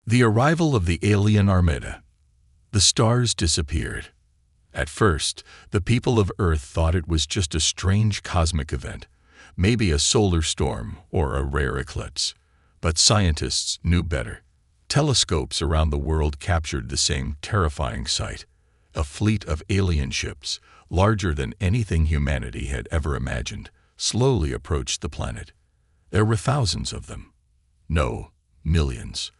The arrival of the alien armada. The stars disappeared. At first, the people of Earth thought it was just a strange cosmic event, maybe a solar storm or a rare eclipse. But scientists knew better. Telescopes around the world captured the same terrifying sight. A fleet of alien ships, larger than anything humanity had ever imagined, slowly approached the planet. There were thousands of them. No, millions.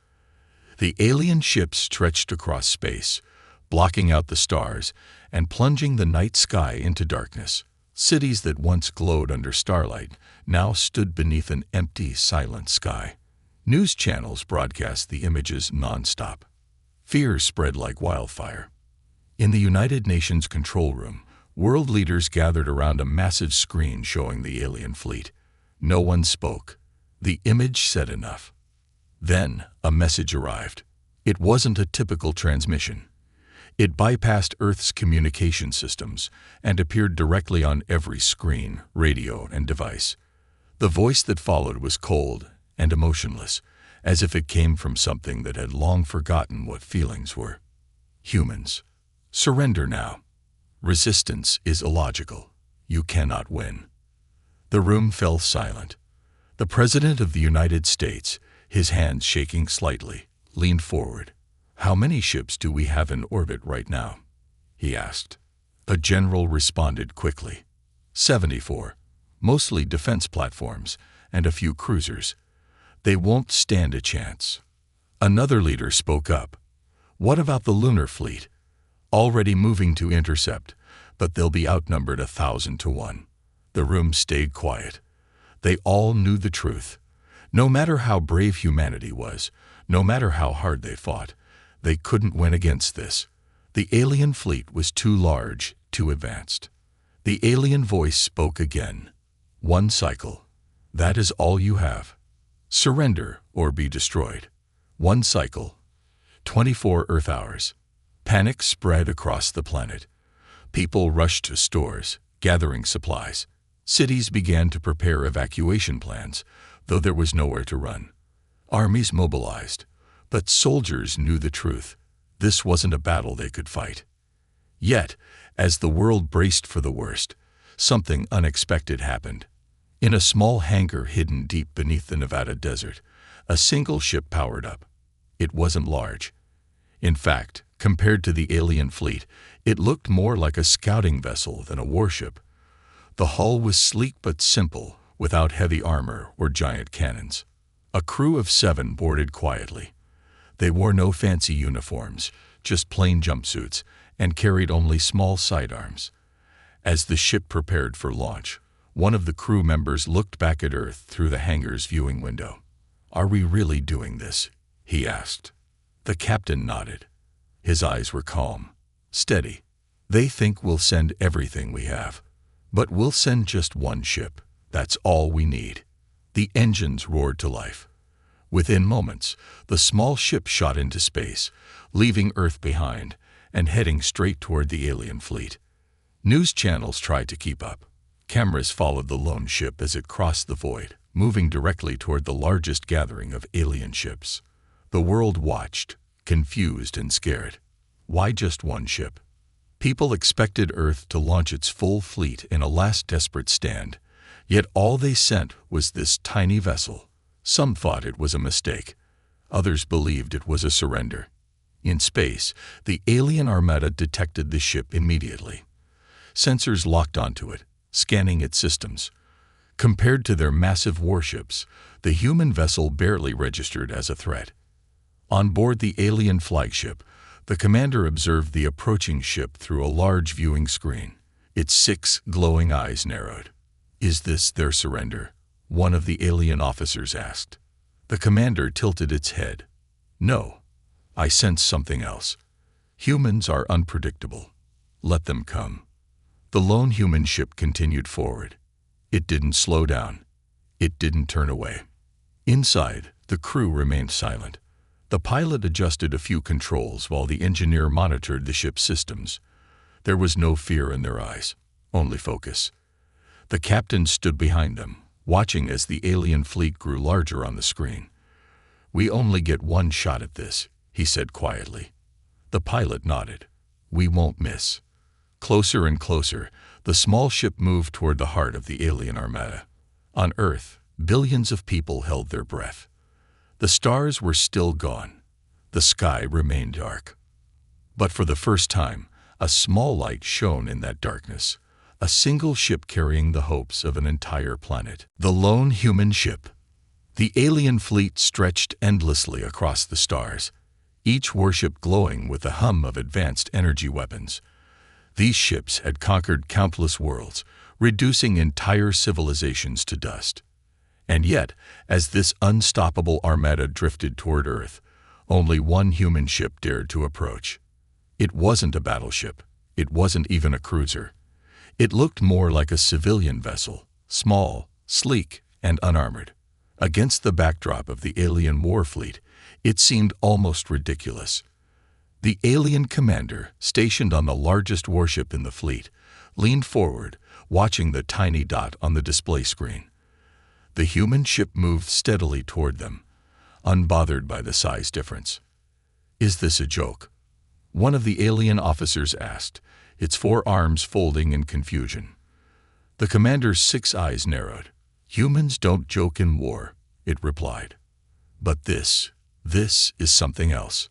The alien ships stretched across space, blocking out the stars and plunging the night sky into darkness. Cities that once glowed under starlight now stood beneath an empty, silent sky. News channels broadcast the images nonstop. Fear spread like wildfire. In the United Nations control room, world leaders gathered around a massive screen showing the alien fleet. No one spoke. The image said enough. Then, a message arrived. It wasn't a typical transmission. It bypassed Earth's communication systems and appeared directly on every screen, radio, and device. The voice that followed was cold and emotionless, as if it came from something that had long forgotten what feelings were. Humans, surrender now. Resistance is illogical. You cannot win. The room fell silent. The President of the United States, his hands shaking slightly, leaned forward. "How many ships do we have in orbit right now?" he asked. A general responded quickly. 74, mostly defense platforms and a few cruisers. They won't stand a chance. Another leader spoke up. "What about the lunar fleet? Already moving to intercept, but they'll be outnumbered 1,000 to 1. The room stayed quiet. They all knew the truth. No matter how brave humanity was, no matter how hard they fought, they couldn't win against this. The alien fleet was too large, too advanced. The alien voice spoke again. "One cycle. That is all you have. Surrender or be destroyed. One cycle. 24 Earth hours." Panic spread across the planet. People rushed to stores, gathering supplies. Cities began to prepare evacuation plans, though there was nowhere to run. Armies mobilized, but soldiers knew the truth. This wasn't a battle they could fight. Yet, as the world braced for the worst, something unexpected happened. In a small hangar hidden deep beneath the Nevada desert, a single ship powered up. It wasn't large. In fact, compared to the alien fleet, it looked more like a scouting vessel than a warship. The hull was sleek but simple, without heavy armor or giant cannons. A crew of 7 boarded quietly. They wore no fancy uniforms, just plain jumpsuits, and carried only small sidearms. As the ship prepared for launch, one of the crew members looked back at Earth through the hangar's viewing window. "Are we really doing this?" he asked. The captain nodded. His eyes were calm, steady. "They think we'll send everything we have. But we'll send just one ship. That's all we need." The engines roared to life. Within moments, the small ship shot into space, leaving Earth behind and heading straight toward the alien fleet. News channels tried to keep up. Cameras followed the lone ship as it crossed the void, moving directly toward the largest gathering of alien ships. The world watched, confused and scared. Why just one ship? People expected Earth to launch its full fleet in a last desperate stand, yet all they sent was this tiny vessel. Some thought it was a mistake. Others believed it was a surrender. In space, the alien armada detected the ship immediately. Sensors locked onto it, scanning its systems. Compared to their massive warships, the human vessel barely registered as a threat. On board the alien flagship, the commander observed the approaching ship through a large viewing screen. Its 6 glowing eyes narrowed. "Is this their surrender?" one of the alien officers asked. The commander tilted its head. "No, I sense something else. Humans are unpredictable. Let them come." The lone human ship continued forward. It didn't slow down. It didn't turn away. Inside, the crew remained silent. The pilot adjusted a few controls while the engineer monitored the ship's systems. There was no fear in their eyes, only focus. The captain stood behind them, watching as the alien fleet grew larger on the screen. "We only get one shot at this," he said quietly. The pilot nodded. "We won't miss." Closer and closer, the small ship moved toward the heart of the alien armada. On Earth, billions of people held their breath. The stars were still gone. The sky remained dark. But for the first time, a small light shone in that darkness, a single ship carrying the hopes of an entire planet. The lone human ship. The alien fleet stretched endlessly across the stars, each warship glowing with the hum of advanced energy weapons. These ships had conquered countless worlds, reducing entire civilizations to dust. And yet, as this unstoppable armada drifted toward Earth, only one human ship dared to approach. It wasn't a battleship. It wasn't even a cruiser. It looked more like a civilian vessel, small, sleek, and unarmored. Against the backdrop of the alien war fleet, it seemed almost ridiculous. The alien commander, stationed on the largest warship in the fleet, leaned forward, watching the tiny dot on the display screen. The human ship moved steadily toward them, unbothered by the size difference. "Is this a joke?" one of the alien officers asked, its 4 arms folding in confusion. The commander's 6 eyes narrowed. "Humans don't joke in war," it replied. "But this is something else."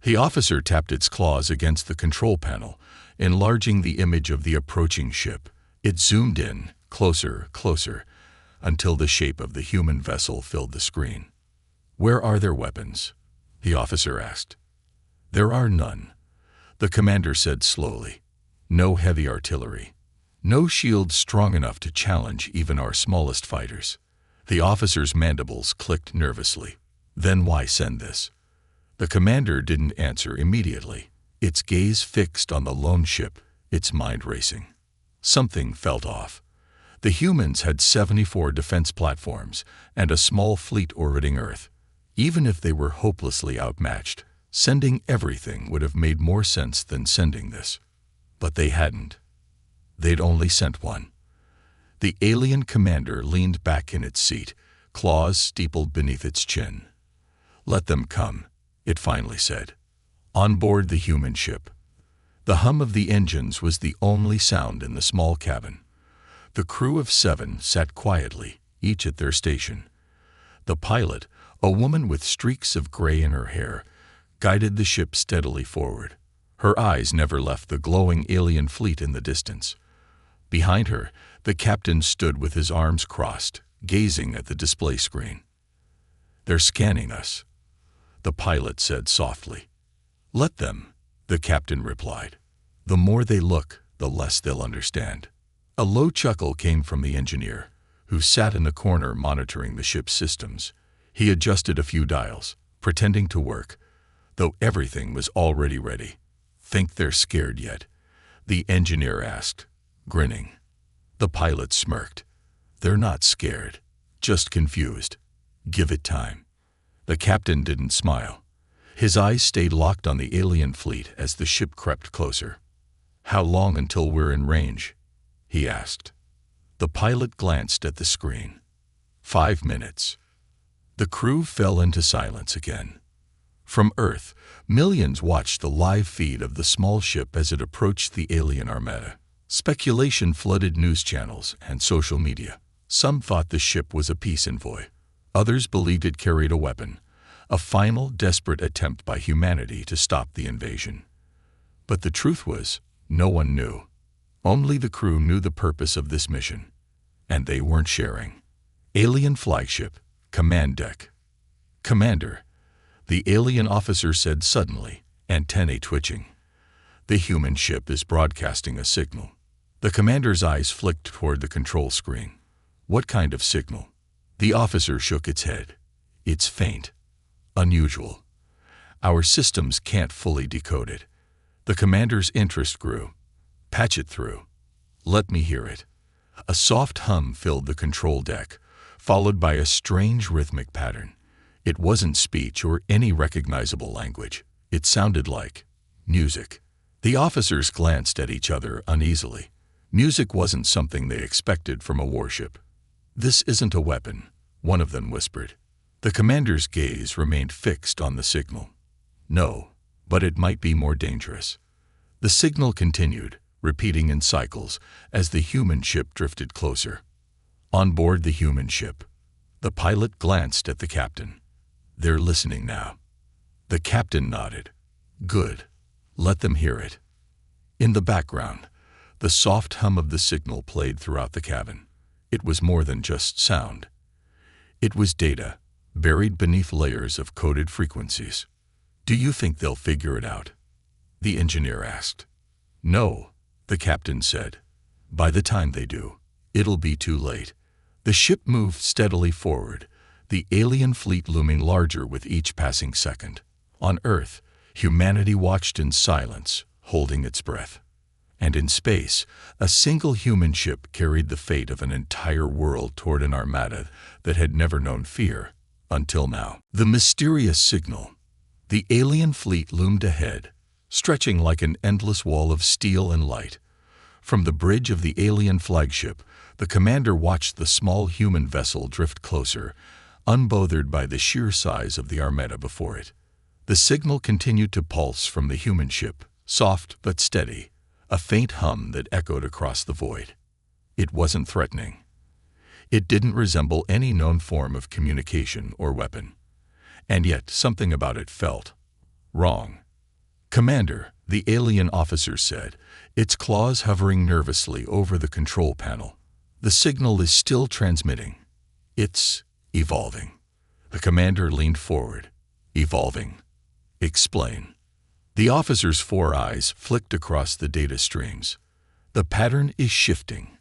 The officer tapped its claws against the control panel, enlarging the image of the approaching ship. It zoomed in, closer, until the shape of the human vessel filled the screen. "Where are their weapons?" the officer asked. "There are none," the commander said slowly. "No heavy artillery. No shields strong enough to challenge even our smallest fighters." The officer's mandibles clicked nervously. "Then why send this?" The commander didn't answer immediately, its gaze fixed on the lone ship, its mind racing. Something felt off. The humans had 74 defense platforms and a small fleet orbiting Earth. Even if they were hopelessly outmatched, sending everything would have made more sense than sending this. But they hadn't. They'd only sent one. The alien commander leaned back in its seat, claws steepled beneath its chin. "Let them come," it finally said. On board the human ship. The hum of the engines was the only sound in the small cabin. The crew of 7 sat quietly, each at their station. The pilot, a woman with streaks of gray in her hair, guided the ship steadily forward. Her eyes never left the glowing alien fleet in the distance. Behind her, the captain stood with his arms crossed, gazing at the display screen. "They're scanning us," the pilot said softly. "Let them," the captain replied. "The more they look, the less they'll understand." A low chuckle came from the engineer, who sat in the corner monitoring the ship's systems. He adjusted a few dials, pretending to work, though everything was already ready. "Think they're scared yet?" the engineer asked, grinning. The pilot smirked. "They're not scared, just confused. Give it time." The captain didn't smile. His eyes stayed locked on the alien fleet as the ship crept closer. "How long until we're in range?" he asked. The pilot glanced at the screen. 5 minutes. The crew fell into silence again. From Earth, millions watched the live feed of the small ship as it approached the alien armada. Speculation flooded news channels and social media. Some thought the ship was a peace envoy. Others believed it carried a weapon, a final, desperate attempt by humanity to stop the invasion. But the truth was, no one knew. Only the crew knew the purpose of this mission, and they weren't sharing. Alien flagship, command deck. "Commander," the alien officer said suddenly, antennae twitching. "The human ship is broadcasting a signal." The commander's eyes flicked toward the control screen. "What kind of signal?" The officer shook its head. "It's faint. Unusual. Our systems can't fully decode it." The commander's interest grew. "Patch it through. Let me hear it." A soft hum filled the control deck, followed by a strange rhythmic pattern. It wasn't speech or any recognizable language. It sounded like music. The officers glanced at each other uneasily. Music wasn't something they expected from a warship. "This isn't a weapon," one of them whispered. The commander's gaze remained fixed on the signal. No, but it might be more dangerous. The signal continued, repeating in cycles as the human ship drifted closer. On board the human ship, the pilot glanced at the captain. They're listening now. The captain nodded. Good. Let them hear it. In the background, the soft hum of the signal played throughout the cabin. It was more than just sound. It was data, buried beneath layers of coded frequencies. Do you think they'll figure it out? The engineer asked. No, the captain said. By the time they do, it'll be too late. The ship moved steadily forward, the alien fleet looming larger with each passing second. On Earth, humanity watched in silence, holding its breath. And in space, a single human ship carried the fate of an entire world toward an armada that had never known fear, until now. The mysterious signal. The alien fleet loomed ahead, stretching like an endless wall of steel and light. From the bridge of the alien flagship, the commander watched the small human vessel drift closer, unbothered by the sheer size of the armada before it. The signal continued to pulse from the human ship, soft but steady, a faint hum that echoed across the void. It wasn't threatening. It didn't resemble any known form of communication or weapon. And yet something about it felt wrong. Commander, the alien officer said, its claws hovering nervously over the control panel. The signal is still transmitting. It's evolving. The commander leaned forward. Evolving. Explain. The officer's 4 eyes flicked across the data streams. The pattern is shifting.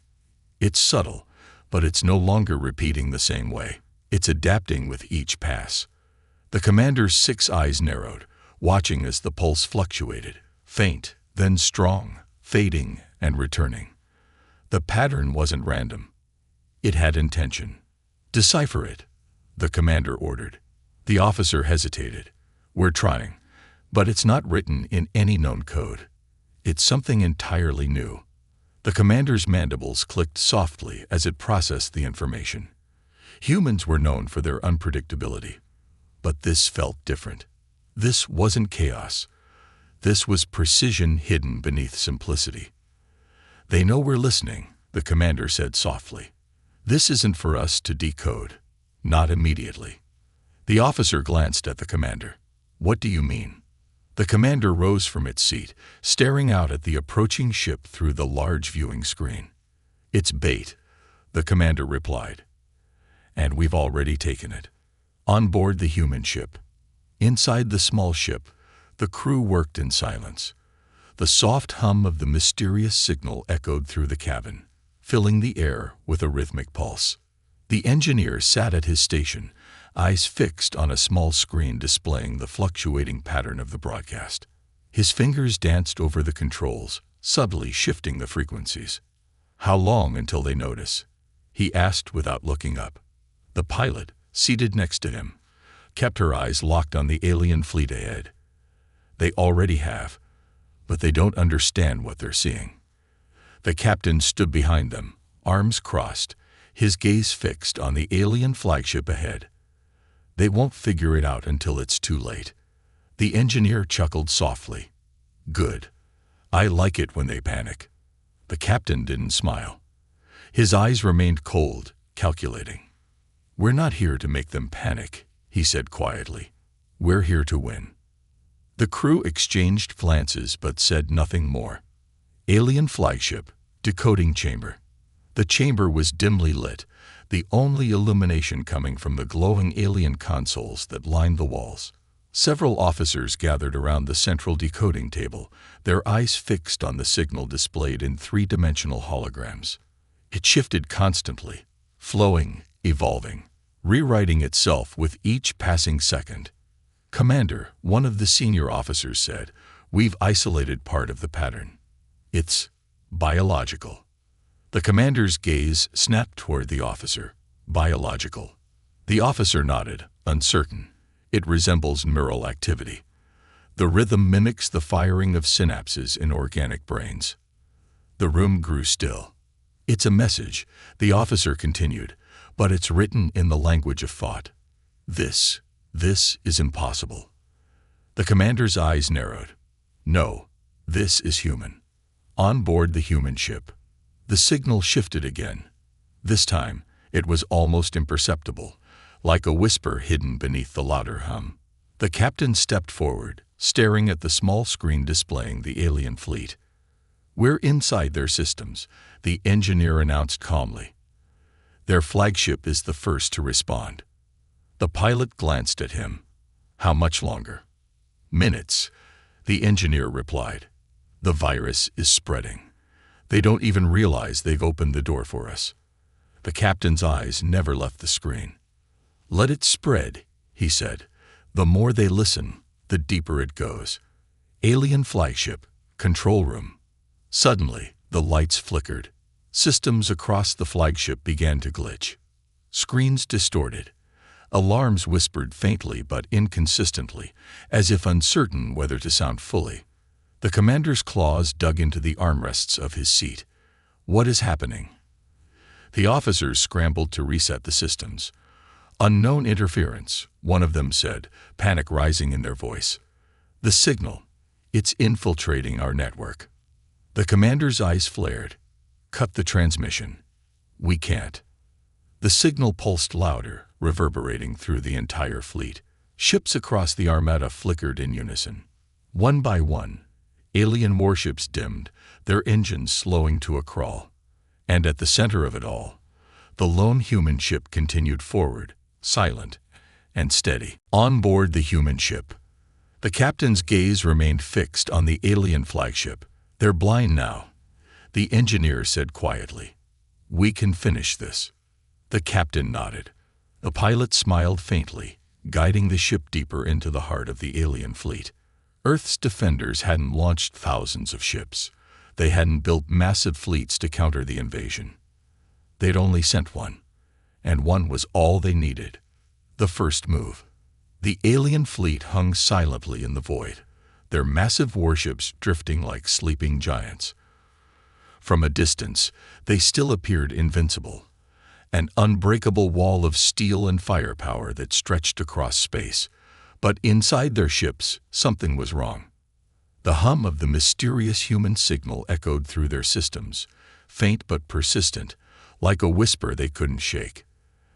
It's subtle, but it's no longer repeating the same way. It's adapting with each pass. The commander's 6 eyes narrowed, watching as the pulse fluctuated, faint, then strong, fading and returning. The pattern wasn't random. It had intention. Decipher it, the commander ordered. The officer hesitated. We're trying, but it's not written in any known code. It's something entirely new. The commander's mandibles clicked softly as it processed the information. Humans were known for their unpredictability, but this felt different. This wasn't chaos. This was precision hidden beneath simplicity. They know we're listening, the commander said softly. This isn't for us to decode. Not immediately. The officer glanced at the commander. What do you mean? The commander rose from its seat, staring out at the approaching ship through the large viewing screen. It's bait, the commander replied. And we've already taken it. On board the human ship. Inside the small ship, the crew worked in silence. The soft hum of the mysterious signal echoed through the cabin, filling the air with a rhythmic pulse. The engineer sat at his station, eyes fixed on a small screen displaying the fluctuating pattern of the broadcast. His fingers danced over the controls, subtly shifting the frequencies. How long until they notice? He asked without looking up. The pilot, seated next to him, kept her eyes locked on the alien fleet ahead. They already have, but they don't understand what they're seeing. The captain stood behind them, arms crossed, his gaze fixed on the alien flagship ahead. They won't figure it out until it's too late. The engineer chuckled softly. Good. I like it when they panic. The captain didn't smile. His eyes remained cold, calculating. We're not here to make them panic, he said quietly. We're here to win. The crew exchanged glances but said nothing more. Alien flagship, decoding chamber. The chamber was dimly lit, the only illumination coming from the glowing alien consoles that lined the walls. Several officers gathered around the central decoding table, their eyes fixed on the signal displayed in 3-dimensional holograms. It shifted constantly, flowing, evolving, rewriting itself with each passing second. Commander, one of the senior officers said, we've isolated part of the pattern. It's biological. The commander's gaze snapped toward the officer. Biological. The officer nodded, uncertain. It resembles neural activity. The rhythm mimics the firing of synapses in organic brains. The room grew still. It's a message, the officer continued, but it's written in the language of thought. This is impossible. The commander's eyes narrowed. No, this is human. On board the human ship, the signal shifted again. This time, it was almost imperceptible, like a whisper hidden beneath the louder hum. The captain stepped forward, staring at the small screen displaying the alien fleet. "We're inside their systems," the engineer announced calmly. "Their flagship is the first to respond." The pilot glanced at him. "How much longer?" "Minutes," the engineer replied. "The virus is spreading. They don't even realize they've opened the door for us." The captain's eyes never left the screen. "Let it spread," he said. "The more they listen, the deeper it goes." Alien flagship, control room. Suddenly, the lights flickered. Systems across the flagship began to glitch. Screens distorted. Alarms whispered faintly but inconsistently, as if uncertain whether to sound fully. The commander's claws dug into the armrests of his seat. "What is happening?" The officers scrambled to reset the systems. "Unknown interference," one of them said, panic rising in their voice. "The signal. It's infiltrating our network." The commander's eyes flared. "Cut the transmission." "We can't." The signal pulsed louder, reverberating through the entire fleet. Ships across the armada flickered in unison. One by one, alien warships dimmed, their engines slowing to a crawl. And at the center of it all, the lone human ship continued forward, silent and steady. On board the human ship, the captain's gaze remained fixed on the alien flagship. "They're blind now," the engineer said quietly. "We can finish this." The captain nodded. The pilot smiled faintly, guiding the ship deeper into the heart of the alien fleet. Earth's defenders hadn't launched thousands of ships. They hadn't built massive fleets to counter the invasion. They'd only sent one, and one was all they needed. The first move. The alien fleet hung silently in the void, their massive warships drifting like sleeping giants. From a distance, they still appeared invincible, an unbreakable wall of steel and firepower that stretched across space. But inside their ships, something was wrong. The hum of the mysterious human signal echoed through their systems, faint but persistent, like a whisper they couldn't shake.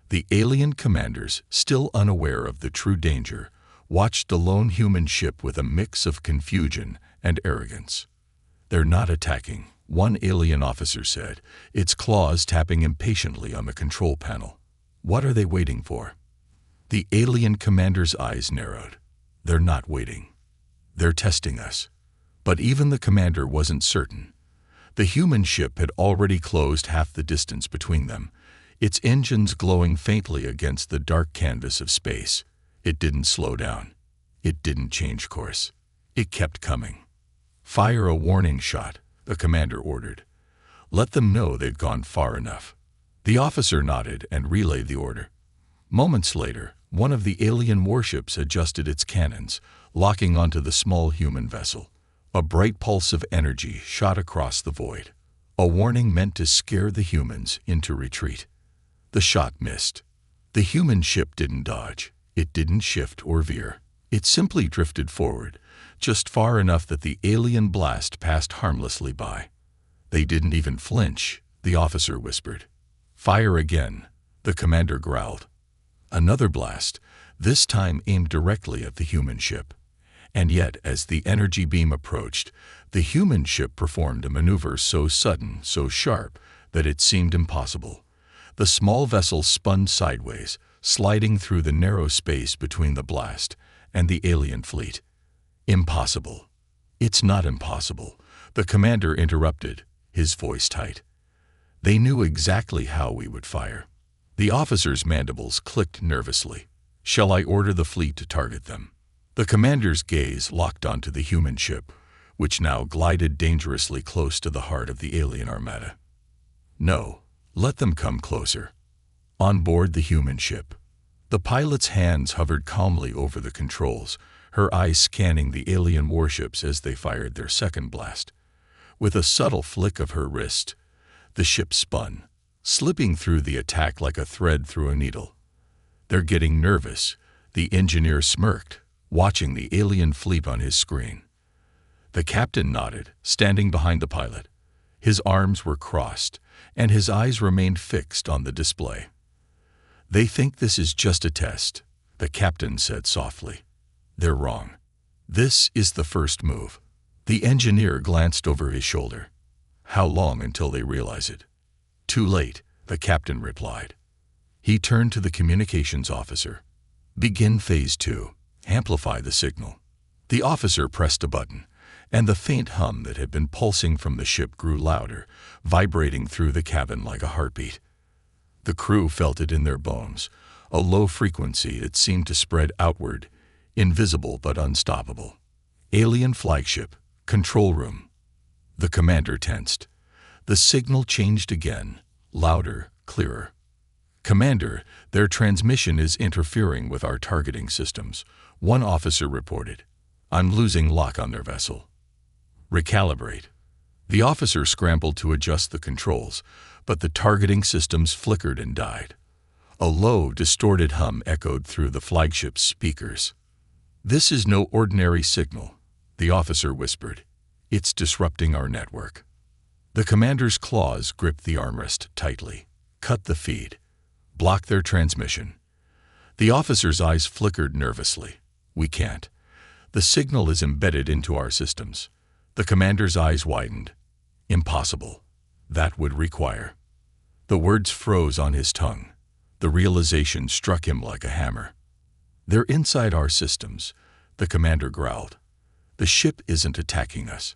The alien commanders, still unaware of the true danger, watched the lone human ship with a mix of confusion and arrogance. "They're not attacking," one alien officer said, its claws tapping impatiently on the control panel. "What are they waiting for?" The alien commander's eyes narrowed. "They're not waiting. They're testing us." But even the commander wasn't certain. The human ship had already closed half the distance between them, its engines glowing faintly against the dark canvas of space. It didn't slow down. It didn't change course. It kept coming. "Fire a warning shot," the commander ordered. "Let them know they've gone far enough." The officer nodded and relayed the order. Moments later, one of the alien warships adjusted its cannons, locking onto the small human vessel. A bright pulse of energy shot across the void, a warning meant to scare the humans into retreat. The shot missed. The human ship didn't dodge. It didn't shift or veer. It simply drifted forward, just far enough that the alien blast passed harmlessly by. "They didn't even flinch," the officer whispered. "Fire again," the commander growled. Another blast, this time aimed directly at the human ship. And yet, as the energy beam approached, the human ship performed a maneuver so sudden, so sharp, that it seemed impossible. The small vessel spun sideways, sliding through the narrow space between the blast and the alien fleet. "Impossible." "It's not impossible," the commander interrupted, his voice tight. "They knew exactly how we would fire." The officer's mandibles clicked nervously. "Shall I order the fleet to target them?" The commander's gaze locked onto the human ship, which now glided dangerously close to the heart of the alien armada. "No, let them come closer." On board the human ship, the pilot's hands hovered calmly over the controls, her eyes scanning the alien warships as they fired their second blast. With a subtle flick of her wrist, the ship spun, slipping through the attack like a thread through a needle. "They're getting nervous," The engineer smirked, watching the alien fleet on his screen. The captain nodded, standing behind the pilot. His arms were crossed, and his eyes remained fixed on the display. "They think this is just a test," the captain said softly. "They're wrong. This is the first move." The engineer glanced over his shoulder. "How long until they realize it?" "Too late," the captain replied. He turned to the communications officer. "Begin phase 2. Amplify the signal." The officer pressed a button, and the faint hum that had been pulsing from the ship grew louder, vibrating through the cabin like a heartbeat. The crew felt it in their bones, a low frequency that seemed to spread outward, invisible but unstoppable. "Alien flagship, control room." The commander tensed. The signal changed again, louder, clearer. "Commander, their transmission is interfering with our targeting systems," one officer reported. "I'm losing lock on their vessel." "Recalibrate." The officer scrambled to adjust the controls, but the targeting systems flickered and died. A low, distorted hum echoed through the flagship's speakers. "This is no ordinary signal," the officer whispered. "It's disrupting our network." The commander's claws gripped the armrest tightly. "Cut the feed. Block their transmission." The officer's eyes flickered nervously. "We can't. The signal is embedded into our systems." The commander's eyes widened. "Impossible. That would require." The words froze on his tongue. The realization struck him like a hammer. "They're inside our systems," the commander growled. "The ship isn't attacking us.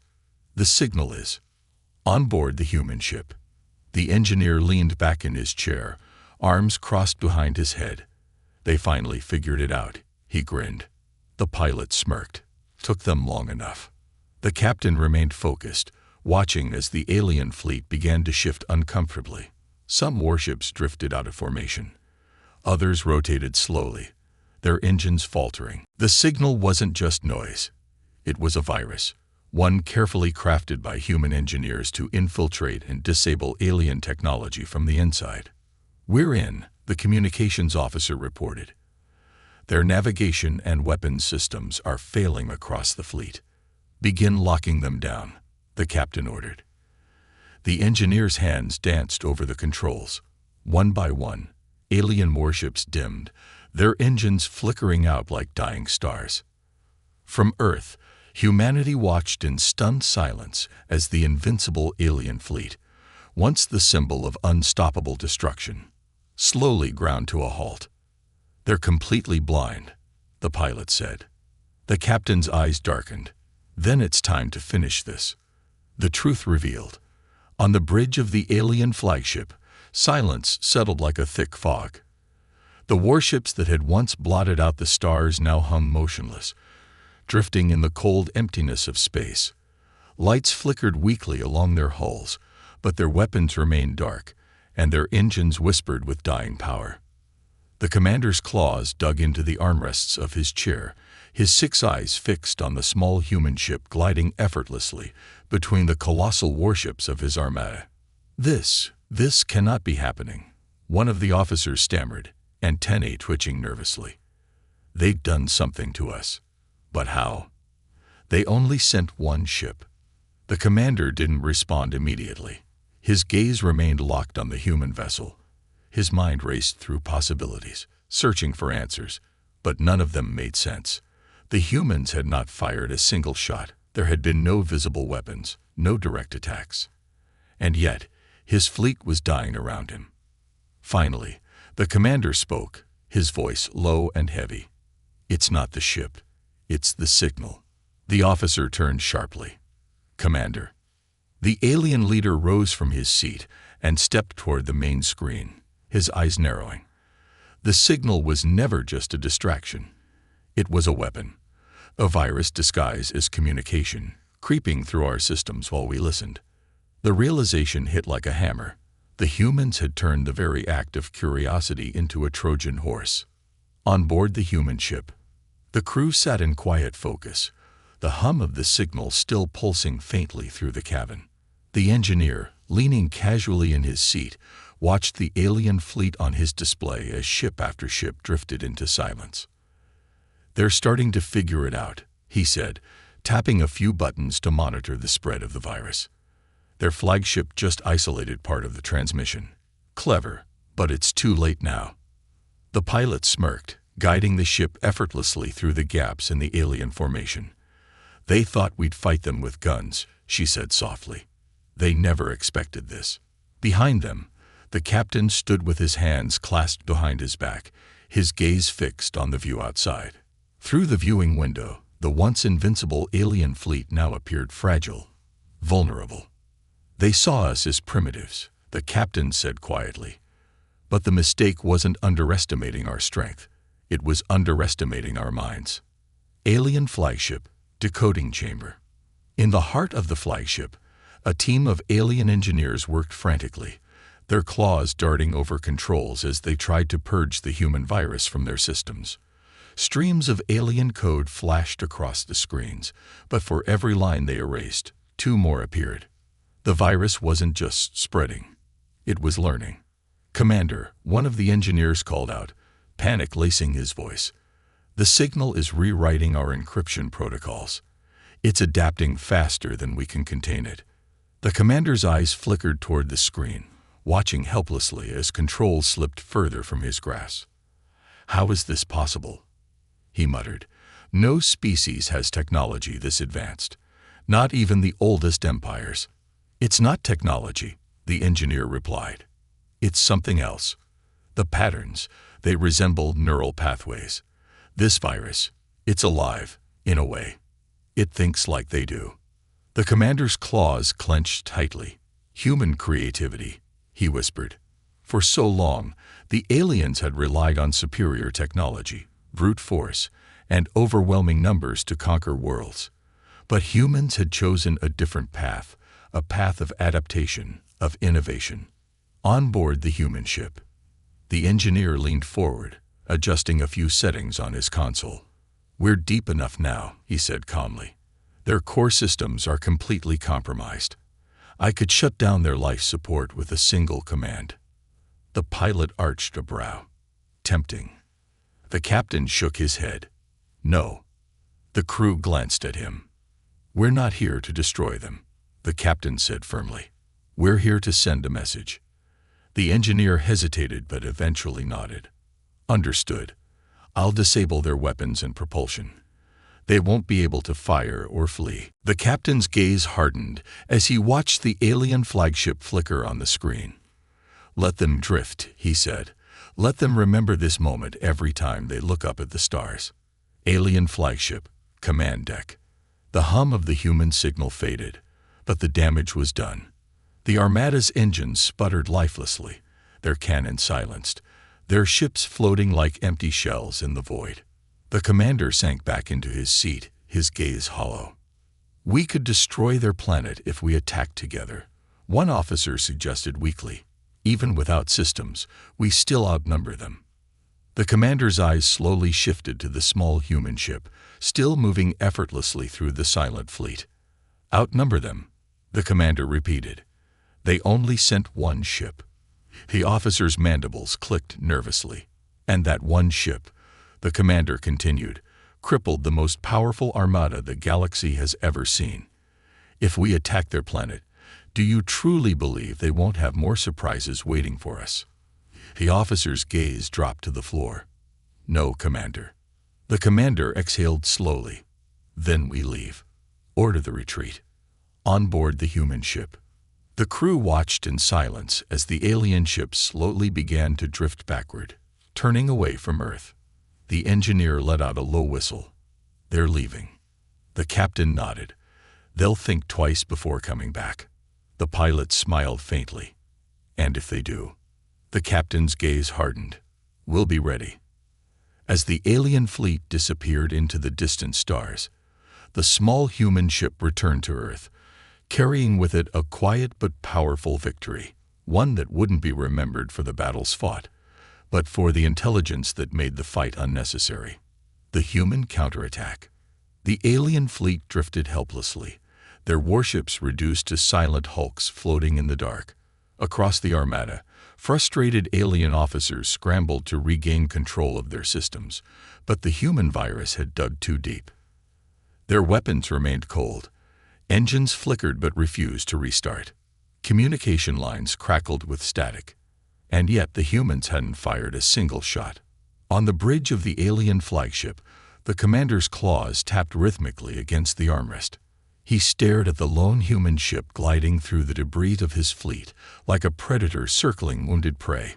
The signal is." On board the human ship, the engineer leaned back in his chair, arms crossed behind his head. "They finally figured it out," he grinned. The pilot smirked. "Took them long enough." The captain remained focused, watching as the alien fleet began to shift uncomfortably. Some warships drifted out of formation. Others rotated slowly, their engines faltering. The signal wasn't just noise. It was a virus, one carefully crafted by human engineers to infiltrate and disable alien technology from the inside. "We're in," the communications officer reported. "Their navigation and weapons systems are failing across the fleet. Begin locking them down," the captain ordered. The engineer's hands danced over the controls. One by one, alien warships dimmed, their engines flickering out like dying stars. From Earth, humanity watched in stunned silence as the invincible alien fleet, once the symbol of unstoppable destruction, slowly ground to a halt. "They're completely blind," the pilot said. The captain's eyes darkened. "Then it's time to finish this." The truth revealed. On the bridge of the alien flagship, silence settled like a thick fog. The warships that had once blotted out the stars now hung motionless, drifting in the cold emptiness of space. Lights flickered weakly along their hulls, but their weapons remained dark, and their engines whispered with dying power. The commander's claws dug into the armrests of his chair, his 6 eyes fixed on the small human ship gliding effortlessly between the colossal warships of his armada. This cannot be happening," one of the officers stammered, antennae twitching nervously. "They've done something to us. But how?" "They only sent one ship." The commander didn't respond immediately. His gaze remained locked on the human vessel. His mind raced through possibilities, searching for answers, but none of them made sense. The humans had not fired a single shot. There had been no visible weapons, no direct attacks. And yet, his fleet was dying around him. Finally, the commander spoke, his voice low and heavy. "It's not the ship. It's the signal." The officer turned sharply. "Commander." The alien leader rose from his seat and stepped toward the main screen, his eyes narrowing. The signal was never just a distraction. It was a weapon, a virus disguised as communication, creeping through our systems while we listened. The realization hit like a hammer. The humans had turned the very act of curiosity into a Trojan horse. On board the human ship, the crew sat in quiet focus, the hum of the signal still pulsing faintly through the cabin. The engineer, leaning casually in his seat, watched the alien fleet on his display as ship after ship drifted into silence. "They're starting to figure it out," he said, tapping a few buttons to monitor the spread of the virus. Their flagship just isolated part of the transmission. Clever, but it's too late now. The pilot smirked, guiding the ship effortlessly through the gaps in the alien formation. "They thought we'd fight them with guns," she said softly. "They never expected this." Behind them, the captain stood with his hands clasped behind his back, his gaze fixed on the view outside. Through the viewing window, the once invincible alien fleet now appeared fragile, vulnerable. "They saw us as primitives," the captain said quietly. "But the mistake wasn't underestimating our strength. It was underestimating our minds." Alien flagship, decoding chamber. In the heart of the flagship, a team of alien engineers worked frantically, their claws darting over controls as they tried to purge the human virus from their systems. Streams of alien code flashed across the screens, but for every line they erased, two more appeared. The virus wasn't just spreading. It was learning. "Commander," one of the engineers called out, panic lacing his voice. "The signal is rewriting our encryption protocols. It's adapting faster than we can contain it." The commander's eyes flickered toward the screen, watching helplessly as controls slipped further from his grasp. "How is this possible?" he muttered. "No species has technology this advanced. Not even the oldest empires." "It's not technology," the engineer replied. "It's something else. The patterns, they resemble neural pathways. This virus, it's alive, in a way. It thinks like they do." The commander's claws clenched tightly. "Human creativity," he whispered. For so long, the aliens had relied on superior technology, brute force, and overwhelming numbers to conquer worlds. But humans had chosen a different path, a path of adaptation, of innovation. On board the human ship, the engineer leaned forward, adjusting a few settings on his console. "We're deep enough now," he said calmly. "Their core systems are completely compromised. I could shut down their life support with a single command." The pilot arched a brow. Tempting. The captain shook his head. "No." The crew glanced at him. "We're not here to destroy them," the captain said firmly. "We're here to send a message." The engineer hesitated but eventually nodded. "Understood. I'll disable their weapons and propulsion. They won't be able to fire or flee." The captain's gaze hardened as he watched the alien flagship flicker on the screen. "Let them drift," he said. "Let them remember this moment every time they look up at the stars." Alien flagship, command deck. The hum of the human signal faded, but the damage was done. The armada's engines sputtered lifelessly, their cannons silenced, their ships floating like empty shells in the void. The commander sank back into his seat, his gaze hollow. "We could destroy their planet if we attacked together," one officer suggested weakly. "Even without systems, we still outnumber them." The commander's eyes slowly shifted to the small human ship, still moving effortlessly through the silent fleet. "Outnumber them," the commander repeated. "They only sent one ship." The officer's mandibles clicked nervously. "And that one ship," the commander continued, "crippled the most powerful armada the galaxy has ever seen. If we attack their planet, do you truly believe they won't have more surprises waiting for us?" The officer's gaze dropped to the floor. "No, Commander." The commander exhaled slowly. "Then we leave. Order the retreat." On board the human ship, the crew watched in silence as the alien ship slowly began to drift backward, turning away from Earth. The engineer let out a low whistle. "They're leaving." The captain nodded. "They'll think twice before coming back." The pilot smiled faintly. "And if they do?" The captain's gaze hardened. "We'll be ready." As the alien fleet disappeared into the distant stars, the small human ship returned to Earth, carrying with it a quiet but powerful victory, one that wouldn't be remembered for the battles fought, but for the intelligence that made the fight unnecessary. The human counterattack. The alien fleet drifted helplessly, their warships reduced to silent hulks floating in the dark. Across the armada, frustrated alien officers scrambled to regain control of their systems, but the human virus had dug too deep. Their weapons remained cold. Engines flickered but refused to restart. Communication lines crackled with static. And yet the humans hadn't fired a single shot. On the bridge of the alien flagship, the commander's claws tapped rhythmically against the armrest. He stared at the lone human ship gliding through the debris of his fleet like a predator circling wounded prey.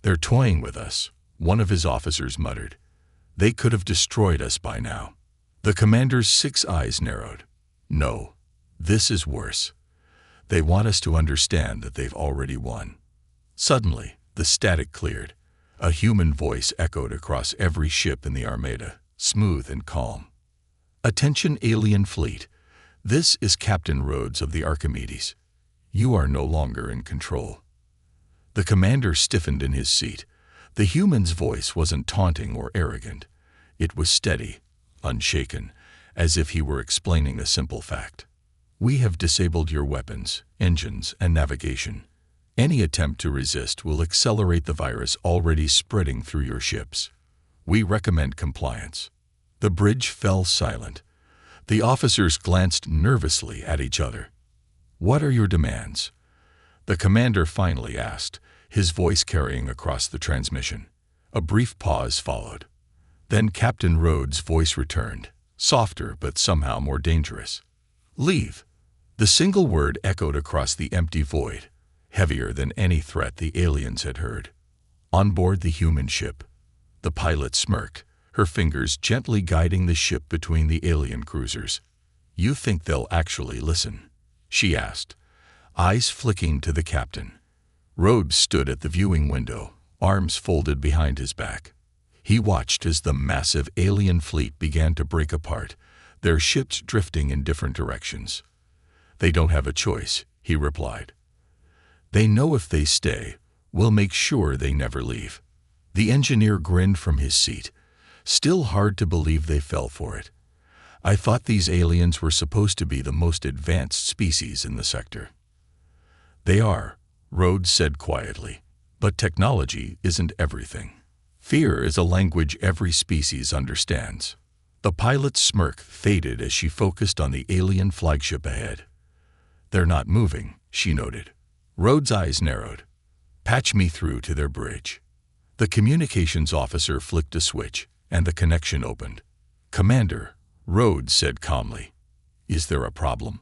"They're toying with us," one of his officers muttered. "They could have destroyed us by now." The commander's 6 eyes narrowed. "No, this is worse. They want us to understand that they've already won." Suddenly, the static cleared. A human voice echoed across every ship in the armada, smooth and calm. "Attention, alien fleet. This is Captain Rhodes of the Archimedes. You are no longer in control." The commander stiffened in his seat. The human's voice wasn't taunting or arrogant. It was steady, unshaken, as if he were explaining a simple fact. "We have disabled your weapons, engines, and navigation. Any attempt to resist will accelerate the virus already spreading through your ships. We recommend compliance." The bridge fell silent. The officers glanced nervously at each other. "What are your demands?" the commander finally asked, his voice carrying across the transmission. A brief pause followed. Then Captain Rhodes' voice returned, softer but somehow more dangerous. "Leave." The single word echoed across the empty void, heavier than any threat the aliens had heard. On board the human ship, the pilot smirked, her fingers gently guiding the ship between the alien cruisers. "You think they'll actually listen?" she asked, eyes flicking to the captain. Rhodes stood at the viewing window, arms folded behind his back. He watched as the massive alien fleet began to break apart, their ships drifting in different directions. "They don't have a choice," he replied. "They know if they stay, we'll make sure they never leave." The engineer grinned from his seat. Still hard to believe they fell for it. "I thought these aliens were supposed to be the most advanced species in the sector." "They are," Rhodes said quietly, "but technology isn't everything. Fear is a language every species understands." The pilot's smirk faded as she focused on the alien flagship ahead. "They're not moving," she noted. Rhodes' eyes narrowed. "Patch me through to their bridge." The communications officer flicked a switch, and the connection opened. "Commander," Rhodes said calmly, "is there a problem?"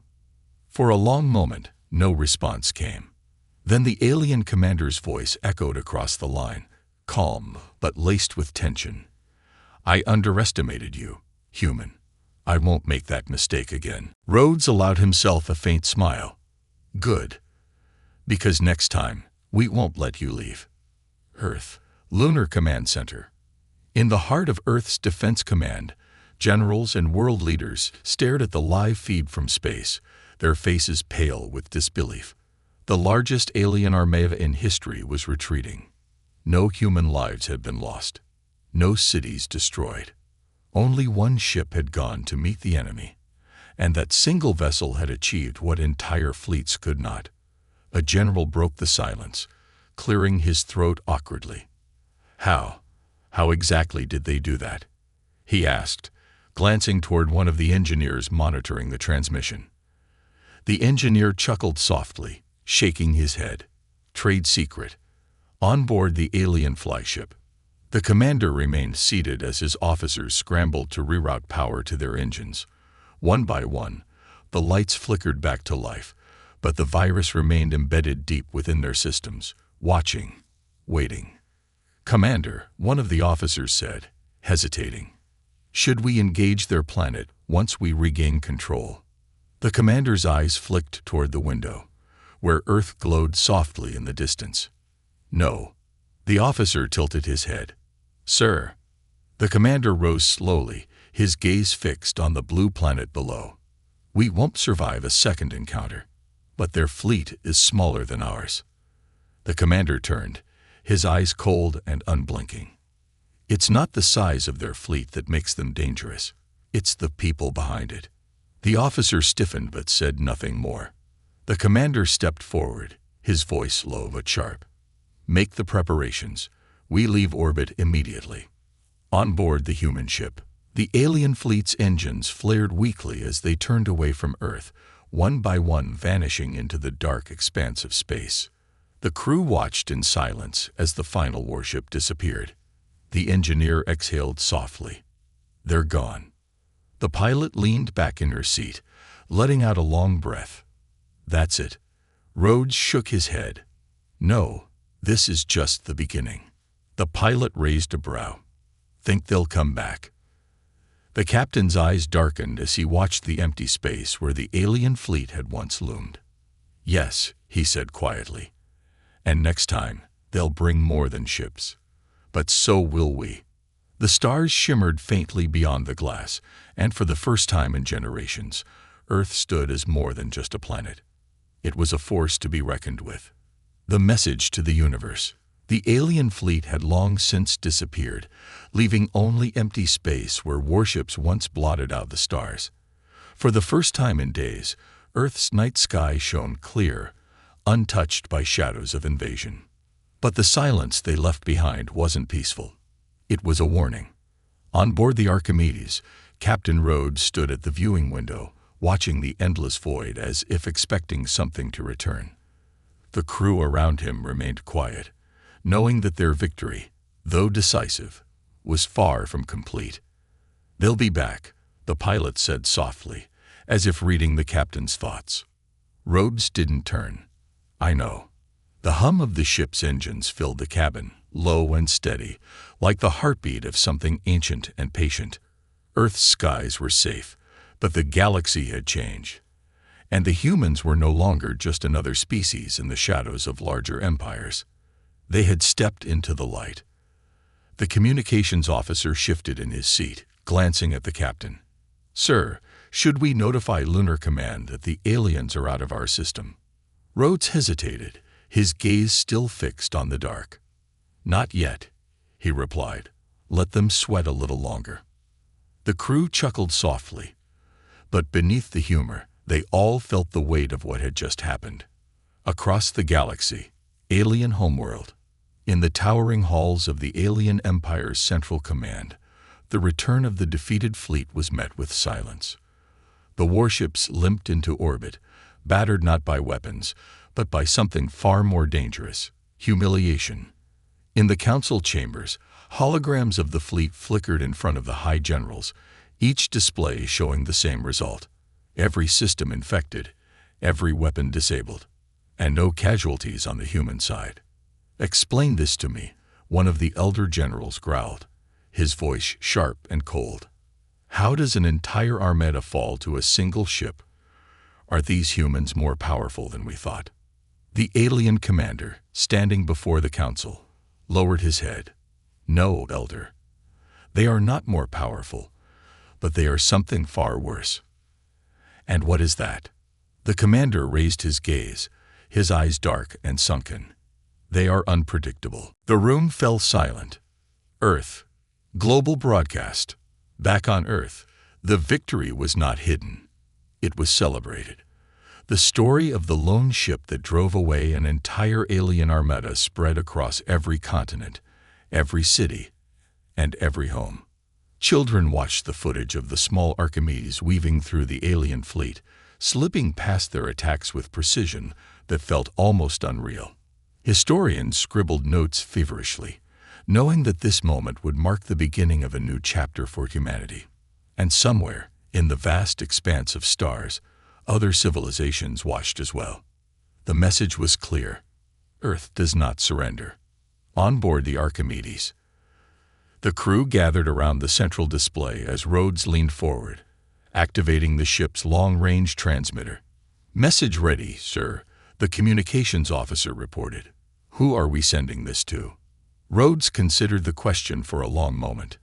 For a long moment, no response came. Then the alien commander's voice echoed across the line, calm but laced with tension. "I underestimated you, human. I won't make that mistake again." Rhodes allowed himself a faint smile. "Good. Because next time, we won't let you leave." Earth, Lunar Command Center. In the heart of Earth's Defense Command, generals and world leaders stared at the live feed from space, their faces pale with disbelief. The largest alien armada in history was retreating. No human lives had been lost. No cities destroyed. Only one ship had gone to meet the enemy, and that single vessel had achieved what entire fleets could not. A general broke the silence, clearing his throat awkwardly. How exactly did they do that?" he asked, glancing toward one of the engineers monitoring the transmission. The engineer chuckled softly, shaking his head. "Trade secret. On board the alien flagship." The commander remained seated as his officers scrambled to reroute power to their engines. One by one, the lights flickered back to life, but the virus remained embedded deep within their systems, watching, waiting. "Commander," one of the officers said, hesitating. "Should we engage their planet once we regain control?" The commander's eyes flicked toward the window, where Earth glowed softly in the distance. "No." The officer tilted his head. "Sir." The commander rose slowly, his gaze fixed on the blue planet below. "We won't survive a second encounter, but their fleet is smaller than ours." The commander turned, his eyes cold and unblinking. "It's not the size of their fleet that makes them dangerous. It's the people behind it." The officer stiffened but said nothing more. The commander stepped forward, his voice low but sharp. "Make the preparations. We leave orbit immediately." On board the human ship, the alien fleet's engines flared weakly as they turned away from Earth, one by one vanishing into the dark expanse of space. The crew watched in silence as the final warship disappeared. The engineer exhaled softly. "They're gone." The pilot leaned back in her seat, letting out a long breath. "That's it." Rhodes shook his head. "No, this is just the beginning." The pilot raised a brow. "Think they'll come back?" The captain's eyes darkened as he watched the empty space where the alien fleet had once loomed. "Yes," he said quietly. "And next time, they'll bring more than ships. But so will we." The stars shimmered faintly beyond the glass, and for the first time in generations, Earth stood as more than just a planet. It was a force to be reckoned with. The message to the universe. The alien fleet had long since disappeared, leaving only empty space where warships once blotted out the stars. For the first time in days, Earth's night sky shone clear, untouched by shadows of invasion. But the silence they left behind wasn't peaceful. It was a warning. On board the Archimedes, Captain Rhodes stood at the viewing window, watching the endless void as if expecting something to return. The crew around him remained quiet, knowing that their victory, though decisive, was far from complete. "They'll be back," the pilot said softly, as if reading the captain's thoughts. Rhodes didn't turn. "I know." The hum of the ship's engines filled the cabin, low and steady, like the heartbeat of something ancient and patient. Earth's skies were safe, but the galaxy had changed. And the humans were no longer just another species in the shadows of larger empires. They had stepped into the light. The communications officer shifted in his seat, glancing at the captain. "Sir, should we notify Lunar Command that the aliens are out of our system?" Rhodes hesitated, his gaze still fixed on the dark. "Not yet," he replied. "Let them sweat a little longer." The crew chuckled softly, but beneath the humor, they all felt the weight of what had just happened. Across the galaxy, alien homeworld, in the towering halls of the alien empire's central command, the return of the defeated fleet was met with silence. The warships limped into orbit, battered not by weapons, but by something far more dangerous: humiliation. In the council chambers, holograms of the fleet flickered in front of the high generals, each display showing the same result: every system infected, every weapon disabled, and no casualties on the human side. "Explain this to me," one of the elder generals growled, his voice sharp and cold. "How does an entire armada fall to a single ship? Are these humans more powerful than we thought?" The alien commander, standing before the council, lowered his head. "No, Elder. They are not more powerful, but they are something far worse." "And what is that?" The commander raised his gaze, his eyes dark and sunken. "They are unpredictable." The room fell silent. Earth. Global broadcast. Back on Earth, the victory was not hidden. It was celebrated. The story of the lone ship that drove away an entire alien armada spread across every continent, every city, and every home. Children watched the footage of the small Archimedes weaving through the alien fleet, slipping past their attacks with precision that felt almost unreal. Historians scribbled notes feverishly, knowing that this moment would mark the beginning of a new chapter for humanity. And somewhere, in the vast expanse of stars, other civilizations watched as well. The message was clear: Earth does not surrender. On board the Archimedes, the crew gathered around the central display as Rhodes leaned forward, activating the ship's long-range transmitter. "Message ready, sir," the communications officer reported. "Who are we sending this to?" Rhodes considered the question for a long moment.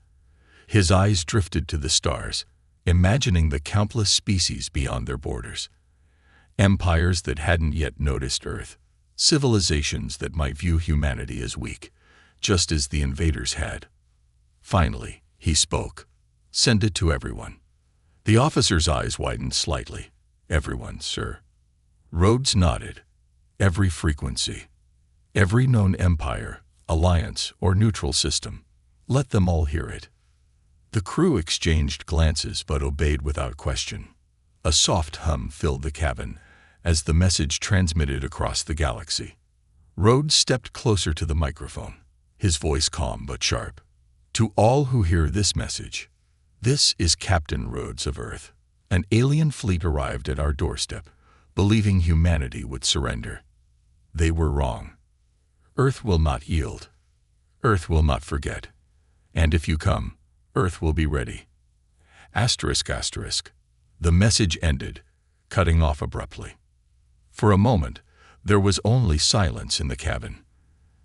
His eyes drifted to the stars, imagining the countless species beyond their borders. Empires that hadn't yet noticed Earth, civilizations that might view humanity as weak, just as the invaders had. Finally, he spoke. "Send it to everyone." The officer's eyes widened slightly. "Everyone, sir." Rhodes nodded. every frequency, every known empire, alliance, or neutral system. Let them all hear it. The crew exchanged glances but obeyed without question. A soft hum filled the cabin as the message transmitted across the galaxy. Rhodes stepped closer to the microphone, his voice calm but sharp. To all who hear this message, this is Captain Rhodes of Earth. An alien fleet arrived at our doorstep, believing humanity would surrender. They were wrong. Earth will not yield. Earth will not forget. And if you come, Earth will be ready. Asterisk, asterisk. The message ended, cutting off abruptly. For a moment, there was only silence in the cabin.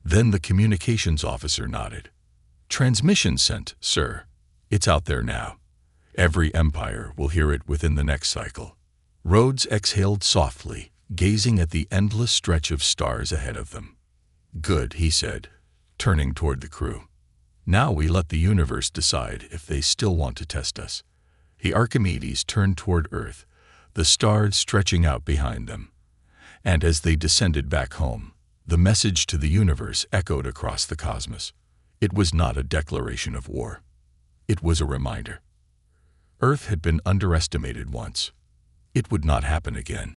Then the communications officer nodded. Transmission sent, sir. It's out there now. Every empire will hear it within the next cycle. Rhodes exhaled softly, gazing at the endless stretch of stars ahead of them. Good, he said, turning toward the crew. Now we let the universe decide if they still want to test us. The Archimedes turned toward Earth, the stars stretching out behind them. And as they descended back home, the message to the universe echoed across the cosmos. It was not a declaration of war. It was a reminder. Earth had been underestimated once. It would not happen again.